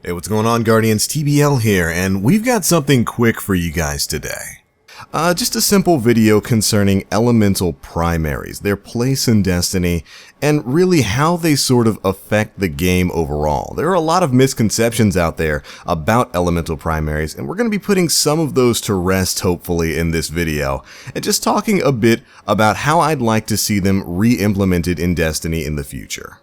Hey, what's going on, Guardians? TBL here, and we've got something quick for you guys today. Just a simple video concerning elemental primaries, their place in Destiny, and really how they sort of affect the game overall. There are a lot of misconceptions out there about elemental primaries, and we're going to be putting some of those to rest, hopefully, in this video, and just talking a bit about how I'd like to see them re-implemented in Destiny in the future.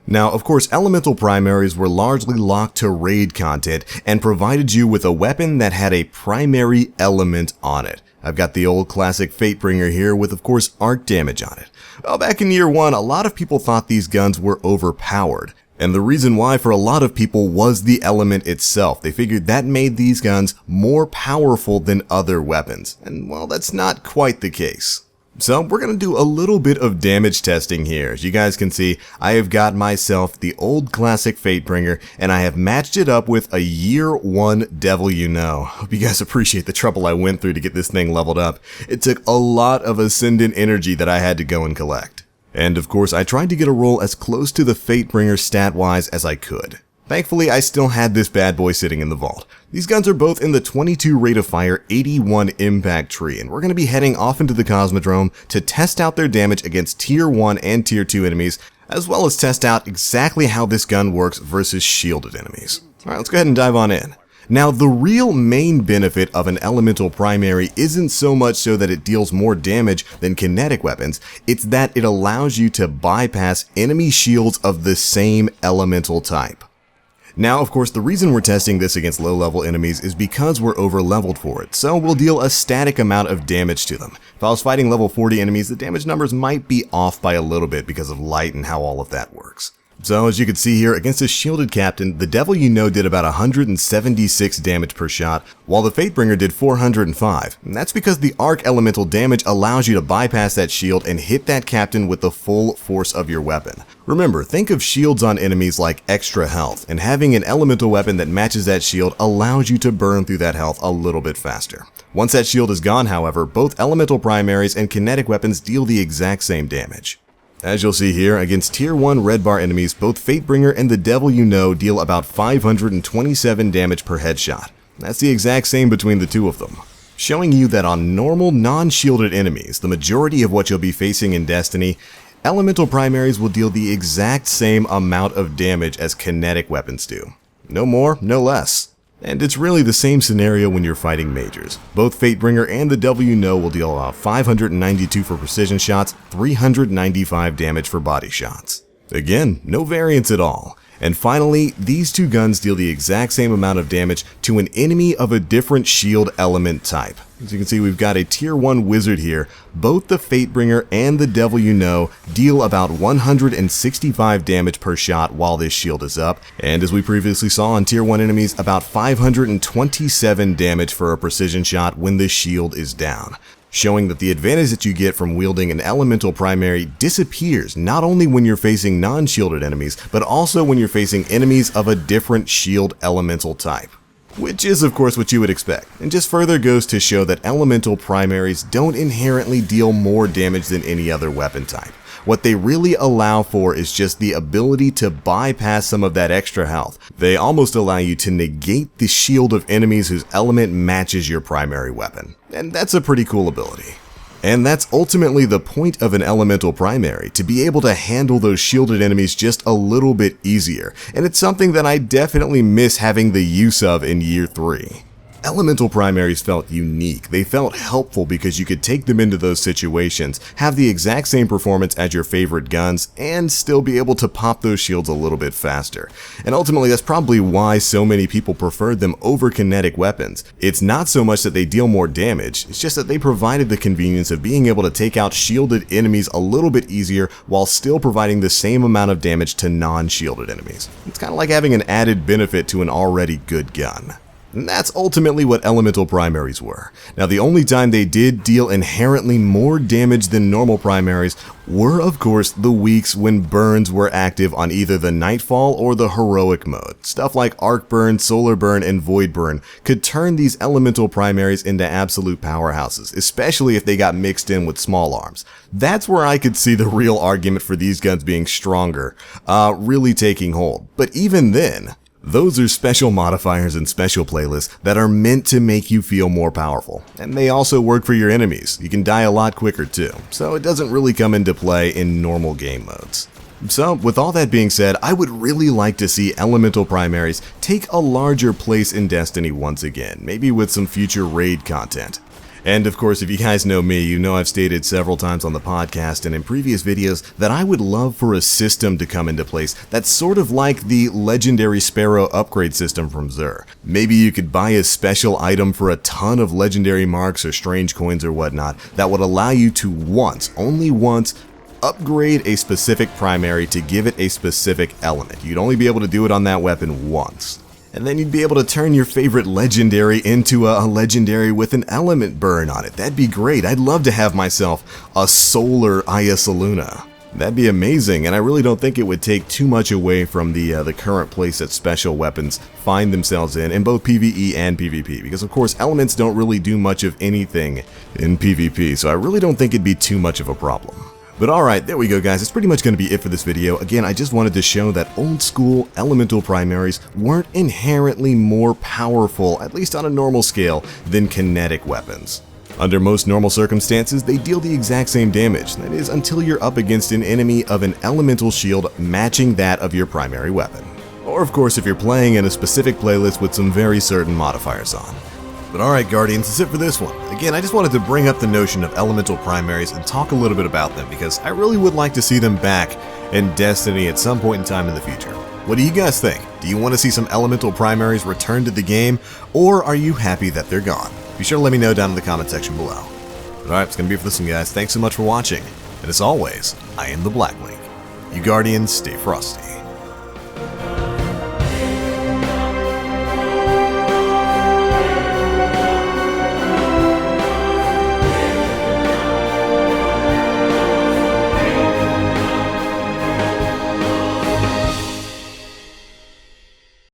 Now, of course, elemental primaries were largely locked to raid content and provided you with a weapon that had a primary element on it. I've got the old classic Fatebringer here with, of course, arc damage on it. Well, back in year one, a lot of people thought these guns were overpowered. And the reason why for a lot of people was the element itself. They figured that made these guns more powerful than other weapons. And well, that's not quite the case. So we're going to do a little bit of damage testing here. As you guys can see, I have got myself the old classic Fatebringer, and I have matched it up with a year one Devil You Know. Hope you guys appreciate the trouble I went through to get this thing leveled up. It took a lot of Ascendant energy that I had to go and collect. And of course, I tried to get a roll as close to the Fatebringer stat-wise as I could. Thankfully, I still had this bad boy sitting in the vault. These guns are both in the 22 rate of fire, 81 impact tree, and we're going to be heading off into the Cosmodrome to test out their damage against tier 1 and tier 2 enemies, as well as test out exactly how this gun works versus shielded enemies. Alright, let's go ahead and dive on in. Now, the real main benefit of an elemental primary isn't so much so that it deals more damage than kinetic weapons, it's that it allows you to bypass enemy shields of the same elemental type. Now, of course, the reason we're testing this against low-level enemies is because we're over-leveled for it, so we'll deal a static amount of damage to them. If I was fighting level 40 enemies, the damage numbers might be off by a little bit because of light and how all of that works. So, as you can see here, against a shielded captain, the Devil You Know did about 176 damage per shot, while the Fatebringer did 405. And that's because the arc elemental damage allows you to bypass that shield and hit that captain with the full force of your weapon. Remember, think of shields on enemies like extra health, and having an elemental weapon that matches that shield allows you to burn through that health a little bit faster. Once that shield is gone, however, both elemental primaries and kinetic weapons deal the exact same damage. As you'll see here, against tier 1 red bar enemies, both Fatebringer and the Devil You Know deal about 527 damage per headshot. That's the exact same between the two of them, showing you that on normal non-shielded enemies, the majority of what you'll be facing in Destiny, elemental primaries will deal the exact same amount of damage as kinetic weapons do. No more, no less. And it's really the same scenario when you're fighting majors. Both Fatebringer and the Devil You Know will deal about 592 for precision shots, 395 damage for body shots. Again, no variance at all. And finally, these two guns deal the exact same amount of damage to an enemy of a different shield element type. As you can see, we've got a tier 1 wizard here. Both the Fatebringer and the Devil You Know deal about 165 damage per shot while this shield is up. And as we previously saw on tier 1 enemies, about 527 damage for a precision shot when the shield is down, showing that the advantage that you get from wielding an elemental primary disappears not only when you're facing non-shielded enemies, but also when you're facing enemies of a different shield elemental type. Which is of course what you would expect, and just further goes to show that elemental primaries don't inherently deal more damage than any other weapon type. What they really allow for is just the ability to bypass some of that extra health. They almost allow you to negate the shield of enemies whose element matches your primary weapon. And that's a pretty cool ability. And that's ultimately the point of an elemental primary, to be able to handle those shielded enemies just a little bit easier. And it's something that I definitely miss having the use of in year 3. Elemental primaries felt unique. They felt helpful because you could take them into those situations, have the exact same performance as your favorite guns, and still be able to pop those shields a little bit faster. And ultimately, that's probably why so many people preferred them over kinetic weapons. It's not so much that they deal more damage, it's just that they provided the convenience of being able to take out shielded enemies a little bit easier while still providing the same amount of damage to non-shielded enemies. It's kind of like having an added benefit to an already good gun. And that's ultimately what elemental primaries were. Now, the only time they did deal inherently more damage than normal primaries were, of course, the weeks when burns were active on either the Nightfall or the Heroic mode. Stuff like Arc Burn, Solar Burn, and Void Burn could turn these elemental primaries into absolute powerhouses, especially if they got mixed in with small arms. That's where I could see the real argument for these guns being stronger, really taking hold. But even then, Those are special modifiers and special playlists that are meant to make you feel more powerful, and they also work for your enemies. You can die a lot quicker too, so it doesn't really come into play in normal game modes. So, with all that being said, I would really like to see elemental primaries take a larger place in Destiny once again, maybe with some future raid content. And of course, if you guys know me, you know I've stated several times on the podcast and in previous videos that I would love for a system to come into place that's sort of like the legendary Sparrow upgrade system from Xur. Maybe you could buy a special item for a ton of legendary marks or strange coins or whatnot that would allow you to once, only once, upgrade a specific primary to give it a specific element. You'd only be able to do it on that weapon once. And then you'd be able to turn your favorite legendary into a legendary with an element burn on it. That'd be great. I'd love to have myself a solar Ayasaluna. That'd be amazing, and I really don't think it would take too much away from the current place that special weapons find themselves in both PvE and PvP, because of course elements don't really do much of anything in PvP, so I really don't think it'd be too much of a problem. But alright, there we go guys, it's pretty much going to be it for this video. Again, I just wanted to show that old school elemental primaries weren't inherently more powerful, at least on a normal scale, than kinetic weapons. Under most normal circumstances, they deal the exact same damage, that is, until you're up against an enemy of an elemental shield matching that of your primary weapon. Or of course if you're playing in a specific playlist with some very certain modifiers on. But alright Guardians, that's it for this one. Again, I just wanted to bring up the notion of elemental primaries and talk a little bit about them because I really would like to see them back in Destiny at some point in time in the future. What do you guys think? Do you want to see some elemental primaries return to the game, or are you happy that they're gone? Be sure to let me know down in the comment section below. But alright, it's going to be it for this one guys. Thanks so much for watching, and as always, I am TheBlackLink. You Guardians, stay frosty.